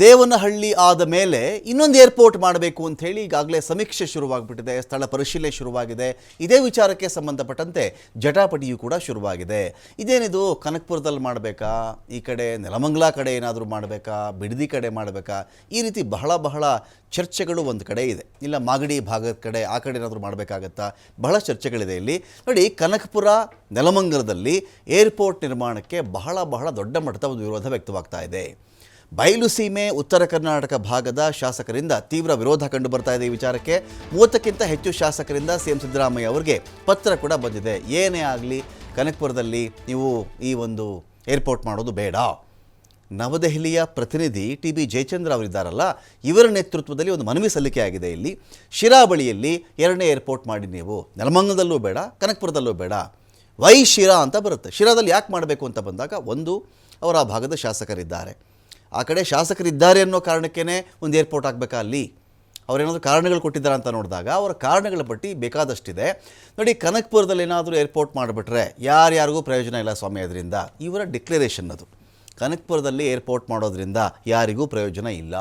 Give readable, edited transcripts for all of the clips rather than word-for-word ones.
ದೇವನಹಳ್ಳಿ ಆದ ಮೇಲೆ ಇನ್ನೊಂದು ಏರ್ಪೋರ್ಟ್ ಮಾಡಬೇಕು ಅಂತ ಹೇಳಿ ಈಗಾಗಲೇ ಸಮೀಕ್ಷೆ ಶುರುವಾಗ್ಬಿಟ್ಟಿದೆ, ಸ್ಥಳ ಪರಿಶೀಲನೆ ಶುರುವಾಗಿದೆ. ಇದೇ ವಿಚಾರಕ್ಕೆ ಸಂಬಂಧಪಟ್ಟಂತೆ ಜಟಾಪಟಿಯೂ ಕೂಡ ಶುರುವಾಗಿದೆ. ಇದೇನಿದು ಕನಕಪುರದಲ್ಲಿ ಮಾಡಬೇಕಾ, ಈ ಕಡೆ ನೆಲಮಂಗಲ ಕಡೆ ಏನಾದರೂ ಮಾಡಬೇಕಾ, ಬಿಡದಿ ಕಡೆ ಮಾಡಬೇಕಾ, ಈ ರೀತಿ ಬಹಳ ಚರ್ಚೆಗಳು ಒಂದು ಕಡೆ ಇದೆ. ಇಲ್ಲ ಮಾಗಡಿ ಭಾಗದ ಕಡೆ ಆ ಕಡೆ ಏನಾದರೂ ಮಾಡಬೇಕಾಗತ್ತಾ, ಬಹಳ ಚರ್ಚೆಗಳಿದೆ. ಇಲ್ಲಿ ನೋಡಿ, ಕನಕಪುರ ನೆಲಮಂಗಲದಲ್ಲಿ ಏರ್ಪೋರ್ಟ್ ನಿರ್ಮಾಣಕ್ಕೆ ಬಹಳ ದೊಡ್ಡ ಮಟ್ಟದ ಒಂದು ವಿರೋಧ ವ್ಯಕ್ತವಾಗ್ತಾ ಇದೆ. ಬಯಲು ಸೀಮೆ ಉತ್ತರ ಕರ್ನಾಟಕ ಭಾಗದ ಶಾಸಕರಿಂದ ತೀವ್ರ ವಿರೋಧ ಕಂಡು ಬರ್ತಾ ಇದೆ. ಈ ವಿಚಾರಕ್ಕೆ 30ಕ್ಕಿಂತ ಹೆಚ್ಚು ಶಾಸಕರಿಂದ ಸಿಎಂ ಸಿದ್ದರಾಮಯ್ಯ ಅವರಿಗೆ ಪತ್ರ ಕೂಡ ಬಂದಿದೆ. ಏನೇ ಆಗಲಿ ಕನಕಪುರದಲ್ಲಿ ನೀವು ಈ ಒಂದು ಏರ್ಪೋರ್ಟ್ ಮಾಡೋದು ಬೇಡ. ನವದೆಹಲಿಯ ಪ್ರತಿನಿಧಿ TB ಜಯಚಂದ್ರ ಅವರಿದ್ದಾರಲ್ಲ, ಇವರ ನೇತೃತ್ವದಲ್ಲಿ ಒಂದು ಮನವಿ ಸಲ್ಲಿಕೆ ಆಗಿದೆ. ಇಲ್ಲಿ ಶಿರಾ ಬಳಿಯಲ್ಲಿ 2ನೇ ಏರ್ಪೋರ್ಟ್ ಮಾಡಿ, ನೀವು ನೆಲಮಂಗಲದಲ್ಲೂ ಬೇಡ, ಕನಕಪುರದಲ್ಲೂ ಬೇಡ, ವೈ ಶಿರಾ ಅಂತ ಬರುತ್ತೆ. ಶಿರಾದಲ್ಲಿ ಯಾಕೆ ಮಾಡಬೇಕು ಅಂತ ಬಂದಾಗ, ಒಂದು ಅವರ ಆ ಭಾಗದ ಶಾಸಕರಿದ್ದಾರೆ, ಆ ಕಡೆ ಶಾಸಕರಿದ್ದಾರೆ ಅನ್ನೋ ಕಾರಣಕ್ಕೇ ಒಂದು ಏರ್ಪೋರ್ಟ್ ಆಗಬೇಕಾ ಅಲ್ಲಿ? ಅವರೇನಾದರೂ ಕಾರಣಗಳು ಕೊಟ್ಟಿದ್ದಾರೆ ಅಂತ ನೋಡಿದಾಗ ಅವರ ಕಾರಣಗಳ ಪಟ್ಟಿ ಬೇಕಾದಷ್ಟಿದೆ. ನೋಡಿ, ಕನಕಪುರದಲ್ಲಿ ಏನಾದರೂ ಏರ್ಪೋರ್ಟ್ ಮಾಡಿಬಿಟ್ರೆ ಯಾರ್ಯಾರಿಗೂ ಪ್ರಯೋಜನ ಇಲ್ಲ ಸ್ವಾಮಿ. ಅದರಿಂದ ಇವರ ಡಿಕ್ಲರೇಷನ್ ಅದು, ಕನಕಪುರದಲ್ಲಿ ಏರ್ಪೋರ್ಟ್ ಮಾಡೋದ್ರಿಂದ ಯಾರಿಗೂ ಪ್ರಯೋಜನ ಇಲ್ಲ.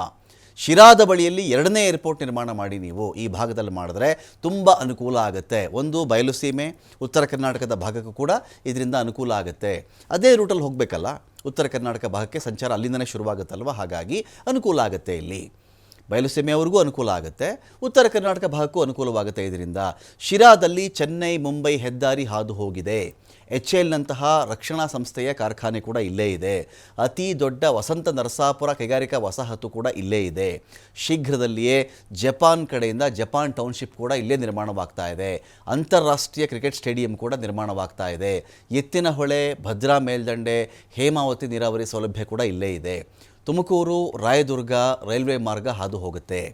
ಶಿರಾದ ಬಳಿಯಲ್ಲಿ 2ನೇ ಏರ್ಪೋರ್ಟ್ ನಿರ್ಮಾಣ ಮಾಡಿ, ನೀವು ಈ ಭಾಗದಲ್ಲಿ ಮಾಡಿದ್ರೆ ತುಂಬ ಅನುಕೂಲ ಆಗುತ್ತೆ. ಒಂದು ಬಯಲು ಸೀಮೆ ಉತ್ತರ ಕರ್ನಾಟಕದ ಭಾಗಕ್ಕೂ ಕೂಡ ಇದರಿಂದ ಅನುಕೂಲ ಆಗುತ್ತೆ. ಅದೇ ರೂಟಲ್ಲಿ ಹೋಗಬೇಕಲ್ಲ, ಉತ್ತರ ಕರ್ನಾಟಕ ಭಾಗಕ್ಕೆ ಸಂಚಾರ ಅಲ್ಲಿಂದನೇ ಶುರುವಾಗುತ್ತಲ್ವ, ಹಾಗಾಗಿ ಅನುಕೂಲ ಆಗುತ್ತೆ. ಇಲ್ಲಿ ಬಯಲುಸೀಮೆಯವ್ರಿಗೂ ಅನುಕೂಲ ಆಗುತ್ತೆ, ಉತ್ತರ ಕರ್ನಾಟಕ ಭಾಗಕ್ಕೂ ಅನುಕೂಲವಾಗುತ್ತೆ. ಇದರಿಂದ ಶಿರಾದಲ್ಲಿ ಚೆನ್ನೈ ಮುಂಬೈ ಹೆದ್ದಾರಿ ಹಾದು ಹೋಗಿದೆ. HALನಂತಹ ರಕ್ಷಣಾ ಸಂಸ್ಥೆಯ ಕಾರ್ಖಾನೆ ಕೂಡ ಇಲ್ಲೇ ಇದೆ. ಅತಿ ದೊಡ್ಡ ವಸಂತ ನರಸಾಪುರ ಕೈಗಾರಿಕಾ ವಸಾಹತು ಕೂಡ ಇಲ್ಲೇ ಇದೆ. ಶೀಘ್ರದಲ್ಲಿಯೇ ಜಪಾನ್ ಕಡೆಯಿಂದ ಜಪಾನ್ ಟೌನ್ಶಿಪ್ ಕೂಡ ಇಲ್ಲೇ ನಿರ್ಮಾಣವಾಗ್ತಾ ಇದೆ. ಅಂತಾರಾಷ್ಟ್ರೀಯ ಕ್ರಿಕೆಟ್ ಸ್ಟೇಡಿಯಂ ಕೂಡ ನಿರ್ಮಾಣವಾಗ್ತಾ ಇದೆ. ಎತ್ತಿನಹೊಳೆ, ಭದ್ರಾ ಮೇಲ್ದಂಡೆ, ಹೇಮಾವತಿ ನೀರಾವರಿ ಸೌಲಭ್ಯ ಕೂಡ ಇಲ್ಲೇ ಇದೆ. ತುಮಕೂರು, ರಾಯದುರ್ಗ ರೈಲ್ವೆ ಮಾರ್ಗ ಹಾದು ಹೋಗುತ್ತೆ.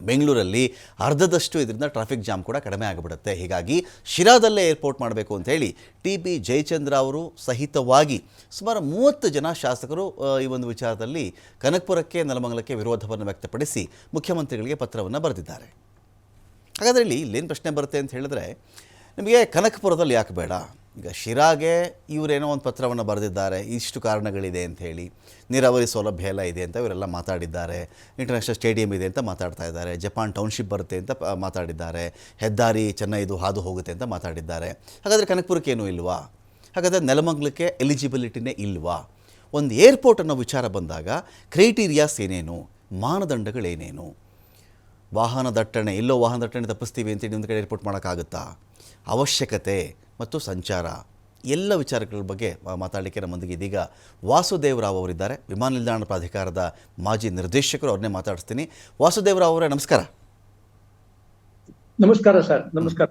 ಬೆಂಗಳೂರಲ್ಲಿ ಅರ್ಧದಷ್ಟು ಇದರಿಂದ ಟ್ರಾಫಿಕ್ ಜಾಮ್ ಕೂಡ ಕಡಿಮೆ ಆಗಿಬಿಡುತ್ತೆ. ಹೀಗಾಗಿ ಶಿರಾದಲ್ಲೇ ಏರ್ಪೋರ್ಟ್ ಮಾಡಬೇಕು ಅಂತ ಹೇಳಿ TB ಜಯಚಂದ್ರ ಅವರು ಸಹಿತವಾಗಿ ಸುಮಾರು 30 ಜನ ಶಾಸಕರು ಈ ಒಂದು ವಿಚಾರದಲ್ಲಿ ಕನಕಪುರಕ್ಕೆ ನೆಲಮಂಗಲಕ್ಕೆ ವಿರೋಧವನ್ನು ವ್ಯಕ್ತಪಡಿಸಿ ಮುಖ್ಯಮಂತ್ರಿಗಳಿಗೆ ಪತ್ರವನ್ನು ಬರೆದಿದ್ದಾರೆ. ಹಾಗಾದರೆ ಇಲ್ಲೇನು ಪ್ರಶ್ನೆ ಬರುತ್ತೆ ಅಂತ ಹೇಳಿದ್ರೆ, ನಿಮಗೆ ಕನಕಪುರದಲ್ಲಿ ಯಾಕೆ ಬೇಡ? ಈಗ ಶಿರಾಗೆ ಇವರೇನೋ ಒಂದು ಪತ್ರವನ್ನು ಬರೆದಿದ್ದಾರೆ, ಇಷ್ಟು ಕಾರಣಗಳಿದೆ ಅಂತ ಹೇಳಿ, ನೀರಾವರಿ ಸೌಲಭ್ಯ ಎಲ್ಲ ಇದೆ ಅಂತ ಇವರೆಲ್ಲ ಮಾತಾಡಿದ್ದಾರೆ, ಇಂಟರ್ನ್ಯಾಷನಲ್ ಸ್ಟೇಡಿಯಂ ಇದೆ ಅಂತ ಮಾತಾಡ್ತಾ ಇದ್ದಾರೆ, ಜಪಾನ್ ಟೌನ್ಶಿಪ್ ಬರುತ್ತೆ ಅಂತ ಮಾತಾಡಿದ್ದಾರೆ, ಹೆದ್ದಾರಿ ಚೆನ್ನೈದು ಹಾದು ಹೋಗುತ್ತೆ ಅಂತ ಮಾತಾಡಿದ್ದಾರೆ. ಹಾಗಾದರೆ ಕನಕಪುರಕ್ಕೆ ಏನೂ ಇಲ್ವಾ? ಹಾಗಾದರೆ ನೆಲಮಂಗಲಕ್ಕೆ ಎಲಿಜಿಬಿಲಿಟಿನೇ ಇಲ್ವಾ? ಒಂದು ಏರ್ಪೋರ್ಟ್ ಅನ್ನೋ ವಿಚಾರ ಬಂದಾಗ ಕ್ರೈಟೀರಿಯಾಸ್ ಏನೇನು, ಮಾನದಂಡಗಳೇನೇನು? ವಾಹನ ದಟ್ಟಣೆ, ಎಲ್ಲೋ ವಾಹನ ದಟ್ಟಣೆ ತಪ್ಪಿಸ್ತೀವಿ ಅಂತೇಳಿ ಒಂದು ಕಡೆ ಏರ್ಪೋರ್ಟ್ ಮಾಡೋಕ್ಕಾಗುತ್ತಾ? ಅವಶ್ಯಕತೆ ಮತ್ತು ಸಂಚಾರ ಎಲ್ಲ ವಿಚಾರಗಳ ಬಗ್ಗೆ ಮಾತಾಡಲಿಕ್ಕೆ ನಮ್ಮೊಂದಿಗೆ ಇದೀಗ ವಾಸುದೇವ್ ರಾವ್ ಅವರಿದ್ದಾರೆ, ವಿಮಾನ ನಿಲ್ದಾಣ ಪ್ರಾಧಿಕಾರದ ಮಾಜಿ ನಿರ್ದೇಶಕರು. ಅವ್ರನ್ನೇ ಮಾತಾಡಿಸ್ತೀನಿ. ವಾಸುದೇವ್ ರಾವ್ ಅವರೇ, ನಮಸ್ಕಾರ. ನಮಸ್ಕಾರ ಸರ್. ನಮಸ್ಕಾರ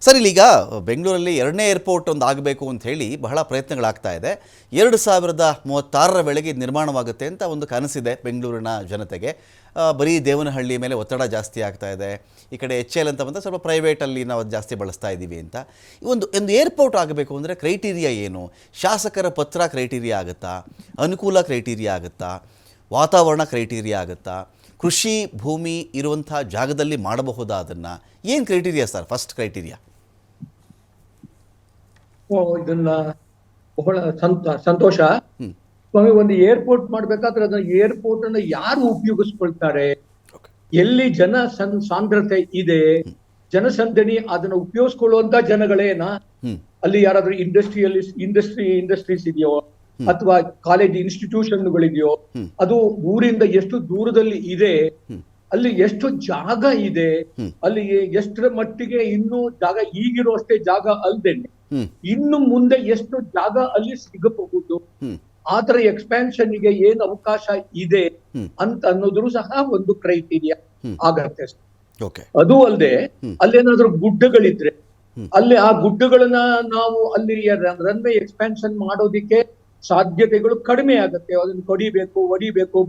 ಸರ್, ಇಲ್ಲೀಗ ಬೆಂಗಳೂರಲ್ಲಿ 2ನೇ ಏರ್ಪೋರ್ಟ್ ಒಂದು ಆಗಬೇಕು ಅಂತ ಹೇಳಿ ಬಹಳ ಪ್ರಯತ್ನಗಳಾಗ್ತಾ ಇದೆ. 2036ರ ವೇಳೆಗೆ ಇದು ನಿರ್ಮಾಣವಾಗುತ್ತೆ ಅಂತ ಒಂದು ಕನಸಿದೆ ಬೆಂಗಳೂರಿನ ಜನತೆಗೆ. ಬರೀ ದೇವನಹಳ್ಳಿ ಮೇಲೆ ಒತ್ತಡ ಜಾಸ್ತಿ ಆಗ್ತಾ ಇದೆ. ಈ ಕಡೆ HAL ಅಂತ ಬಂದರೆ ಸ್ವಲ್ಪ ಪ್ರೈವೇಟಲ್ಲಿ ನಾವು ಜಾಸ್ತಿ ಬಳಸ್ತಾ ಇದ್ದೀವಿ ಅಂತ. ಒಂದು ಏರ್ಪೋರ್ಟ್ ಆಗಬೇಕು ಅಂದರೆ ಕ್ರೈಟೀರಿಯಾ ಏನು? ಶಾಸಕರ ಪತ್ರ ಕ್ರೈಟೀರಿಯಾ ಆಗುತ್ತಾ? ಅನುಕೂಲ ಕ್ರೈಟೀರಿಯಾ ಆಗುತ್ತಾ? ವಾತಾವರಣ ಕ್ರೈಟೀರಿಯಾ ಆಗುತ್ತಾ? ಕೃಷಿ ಭೂಮಿ ಇರುವಂಥ ಜಾಗದಲ್ಲಿ ಮಾಡಬಹುದಾ? ಅದನ್ನು ಏನು ಕ್ರೈಟೀರಿಯಾ ಸರ್, ಫಸ್ಟ್ ಕ್ರೈಟೀರಿಯಾ? ಇದನ್ನ ಬಹಳ ಸಂತೋಷ. ಒಂದು ಏರ್ಪೋರ್ಟ್ ಮಾಡ್ಬೇಕಾದ್ರೆ ಅದನ್ನ ಏರ್ಪೋರ್ಟ್ ಅನ್ನ ಯಾರು ಉಪಯೋಗಿಸ್ಕೊಳ್ತಾರೆ, ಎಲ್ಲಿ ಜನ ಸಾಂದ್ರತೆ ಇದೆ, ಜನಸಂದಣಿ, ಅದನ್ನ ಉಪಯೋಗಿಸ್ಕೊಳ್ಳುವಂತ ಜನಗಳೇನಾ? ಅಲ್ಲಿ ಯಾರಾದ್ರೂ ಇಂಡಸ್ಟ್ರೀಸ್ ಇದೆಯೋ ಅಥವಾ ಕಾಲೇಜ್ ಇನ್ಸ್ಟಿಟ್ಯೂಷನ್ಗಳಿದೆಯೋ? ಅದು ಊರಿಂದ ಎಷ್ಟು ದೂರದಲ್ಲಿ ಇದೆ, ಅಲ್ಲಿ ಎಷ್ಟು ಜಾಗ ಇದೆ, ಅಲ್ಲಿ ಎಷ್ಟರ ಮಟ್ಟಿಗೆ ಇನ್ನೂ ಜಾಗ, ಈಗಿರುವಷ್ಟೇ ಜಾಗ ಅಲ್ದೇನೆ ಇನ್ನು ಮುಂದೆ ಎಷ್ಟು ಜಾಗ ಅಲ್ಲಿ ಸಿಗಬಹುದು, ಆತರ ಎಕ್ಸ್ಪ್ಯಾನ್ಷನ್ ಗೆ ಏನ್ ಅವಕಾಶ ಇದೆ ಅಂತ ಅನ್ನೋದ್ರು ಸಹ ಒಂದು ಕ್ರೈಟೀರಿಯಾ ಆಗತ್ತೆ. ಅದು ಅಲ್ಲದೆ ಅಲ್ಲೇನಾದ್ರೂ ಗುಡ್ಡಗಳಿದ್ರೆ ಅಲ್ಲಿ ಆ ಗುಡ್ಡಗಳನ್ನ ನಾವು ಅಲ್ಲಿ ರನ್ವೇ ಎಕ್ಸ್ಪ್ಯಾನ್ಷನ್ ಮಾಡೋದಿಕ್ಕೆ ಸಾಧ್ಯತೆಗಳು ಕಡಿಮೆ ಆಗತ್ತೆ. ಅದನ್ನ ಹೊಡಿಬೇಕು,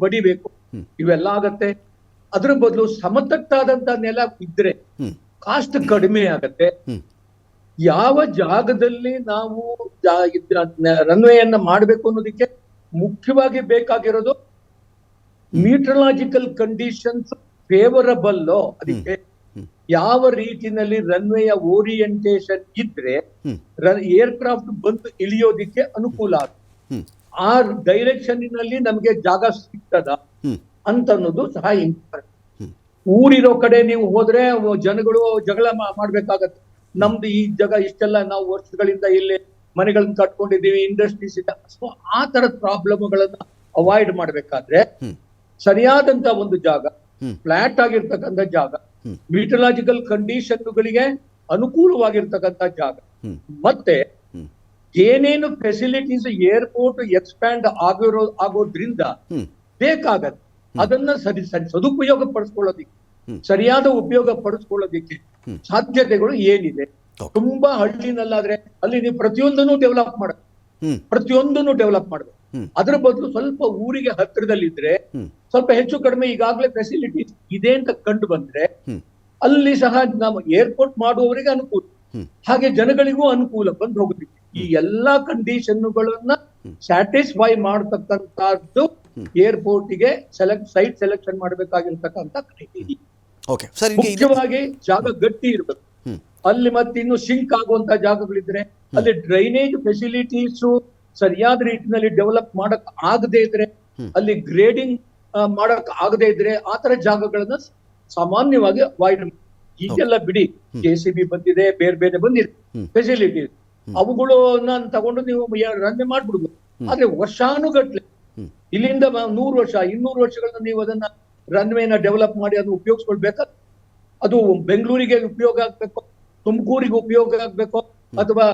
ಬಡಿಬೇಕು, ಇವೆಲ್ಲ ಆಗತ್ತೆ. ಅದ್ರ ಬದಲು ಸಮತಟ್ಟಾದಂತ ನೆಲ ಇದ್ರೆ ಕಾಸ್ಟ್ ಕಡಿಮೆ ಆಗತ್ತೆ. ಯಾವ ಜಾಗದಲ್ಲಿ ನಾವು ರನ್ವೇಯನ್ನ ಮಾಡಬೇಕು ಅನ್ನೋದಕ್ಕೆ ಮುಖ್ಯವಾಗಿ ಬೇಕಾಗಿರೋದು ಮೀಟರಲಾಜಿಕಲ್ ಕಂಡೀಷನ್ಸ್ ಫೇವರಬಲ್. ಅದಕ್ಕೆ ಯಾವ ರೀತಿನಲ್ಲಿ ರನ್ವೇಯ ಓರಿಯಂಟೇಶನ್ ಇದ್ರೆ ಏರ್ಕ್ರಾಫ್ಟ್ ಬಂದು ಇಳಿಯೋದಿಕ್ಕೆ ಅನುಕೂಲ ಆಗುತ್ತೆ. ಆ ಡೈರೆಕ್ಷನ್ನಲ್ಲಿ ನಮ್ಗೆ ಜಾಗ ಸಿಗ್ತದ ಹ್ಮ್ ಅಂತ ಅನ್ನೋದು ಸಹ ಇಂಪಾರ್ಟೆಂಟ್. ಊರಿರೋ ಕಡೆ ನೀವು ಹೋದ್ರೆ ಜನಗಳು ಜಗಳ ಮಾಡ್ಬೇಕಾಗತ್ತೆ. ನಮ್ದು ಈ ಜಾಗ ಇಷ್ಟೆಲ್ಲ ನಾವು ವರ್ಷಗಳಿಂದ ಇಲ್ಲಿ ಮನೆಗಳನ್ನ ಕಟ್ಕೊಂಡಿದೀವಿ, ಇಂಡಸ್ಟ್ರೀಸ್ ಇದೆ. ಸೊ ಆ ತರದ ಪ್ರಾಬ್ಲಮ್ಗಳನ್ನ ಅವಾಯ್ಡ್ ಮಾಡ್ಬೇಕಾದ್ರೆ ಸರಿಯಾದಂತ ಒಂದು ಜಾಗ, ಫ್ಲಾಟ್ ಆಗಿರ್ತಕ್ಕಂಥ ಜಾಗ, ಮೀಟಲಾಜಿಕಲ್ ಕಂಡೀಷನ್ಗಳಿಗೆ ಅನುಕೂಲವಾಗಿರ್ತಕ್ಕಂಥ ಜಾಗ, ಮತ್ತೆ ಏನೇನು ಫೆಸಿಲಿಟೀಸ್ ಏರ್ಪೋರ್ಟ್ ಎಕ್ಸ್ಪ್ಯಾಂಡ್ ಆಗೋದ್ರಿಂದ ಬೇಕಾಗತ್ತೆ ಅದನ್ನ ಸದುಪಯೋಗ ಪಡಿಸ್ಕೊಳ್ಳೋದಿಕ್ಕೆ, ಸರಿಯಾದ ಉಪಯೋಗ ಪಡಿಸ್ಕೊಳ್ಳೋದಿಕ್ಕೆ ಸಾಧ್ಯತೆಗಳು ಏನಿದೆ. ತುಂಬಾ ಹಳ್ಳಿನಲ್ಲಾದ್ರೆ ಅಲ್ಲಿ ನೀವು ಪ್ರತಿಯೊಂದನ್ನು ಡೆವಲಪ್ ಮಾಡಬೇಕು. ಅದ್ರ ಬದಲು ಸ್ವಲ್ಪ ಊರಿಗೆ ಹತ್ತಿರದಲ್ಲಿದ್ರೆ ಸ್ವಲ್ಪ ಹೆಚ್ಚು ಕಡಿಮೆ ಈಗಾಗಲೇ ಫೆಸಿಲಿಟೀಸ್ ಇದೆ ಅಂತ ಕಂಡು ಬಂದ್ರೆ ಅಲ್ಲಿ ಸಹ ನಾವು ಏರ್ಪೋರ್ಟ್ ಮಾಡುವವರಿಗೆ ಅನುಕೂಲ, ಹಾಗೆ ಜನಗಳಿಗೂ ಅನುಕೂಲ ಬಂದು ಹೋಗೋದಿಕ್ಕೆ. ಈ ಎಲ್ಲಾ ಕಂಡೀಷನ್ಗಳನ್ನ ಸ್ಯಾಟಿಸ್ಫೈ ಮಾಡತಕ್ಕಂತದ್ದು ಏರ್ಪೋರ್ಟ್ಗೆ ಸೈಟ್ ಸೆಲೆಕ್ಷನ್ ಮಾಡಬೇಕಾಗಿರ್ತಕ್ಕಂಥ ಕ್ರೈಟೀರಿಯಾ. ಓಕೆ ಸರ್, ಮುಖ್ಯವಾಗಿ ಜಾಗ ಗಟ್ಟಿ ಇರ್ಬೇಕು. ಅಲ್ಲಿ ಮತ್ತೆ ಇನ್ನು ಸಿಂಕ್ ಆಗುವಂತ ಜಾಗಗಳಿದ್ರೆ, ಅಲ್ಲಿ ಡ್ರೈನೇಜ್ ಫೆಸಿಲಿಟೀಸ್ ಸರಿಯಾದ ರೀತಿಯಲ್ಲಿ ಡೆವಲಪ್ ಮಾಡಕ್ ಆಗದೆ ಇದ್ರೆ, ಅಲ್ಲಿ ಗ್ರೇಡಿಂಗ್ ಮಾಡಕ್ ಆಗದೆ ಇದ್ರೆ ಆ ತರ ಜಾಗಗಳನ್ನ ಸಾಮಾನ್ಯವಾಗಿ ಅವಾಯ್ಡ್. ಈಗೆಲ್ಲ ಬಿಡಿ, JCB ಬಂದಿದೆ, ಬೇರೆ ಬೇರೆ ಬಂದಿದೆ ಫೆಸಿಲಿಟೀಸ್, ಅವುಗಳನ್ನ ತಗೊಂಡು ನೀವು ರನ್ವೆ ಮಾಡ್ಬಿಡ್ಬೋದು. ಆದ್ರೆ ವರ್ಷಾನುಗಟ್ಲೆ ಇಲ್ಲಿಂದ 100 ವರ್ಷ 200 ವರ್ಷಗಳನ್ನ ನೀವು ಅದನ್ನ ರನ್ವೇನ ಡೆವಲಪ್ ಮಾಡಿ ಅದನ್ನ ಉಪಯೋಗಿಸ್ಕೊಳ್ಬೇಕಾ? ಅದು ಬೆಂಗಳೂರಿಗೆ ಉಪಯೋಗ ಆಗ್ಬೇಕು, ತುಮಕೂರಿಗೆ ಉಪಯೋಗ ಆಗ್ಬೇಕು, ಅಥವಾ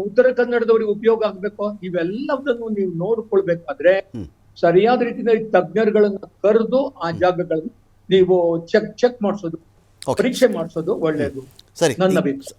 ಉತ್ತರ ಕನ್ನಡದವರಿಗೆ ಉಪಯೋಗ ಆಗ್ಬೇಕು? ಇವೆಲ್ಲದನ್ನು ನೀವು ನೋಡ್ಕೊಳ್ಬೇಕಾದ್ರೆ ಸರಿಯಾದ ರೀತಿಯಲ್ಲಿ ತಜ್ಞರುಗಳನ್ನ ಕರೆದು ಆ ಜಾಗಗಳನ್ನ ನೀವು ಚೆಕ್ ಮಾಡಿಸೋದು, ಪರೀಕ್ಷೆ ಮಾಡಿಸೋದು ಒಳ್ಳೆಯದು. ಸರಿ, ನನ್ನ ಅಭಿಪ್ರಾಯ.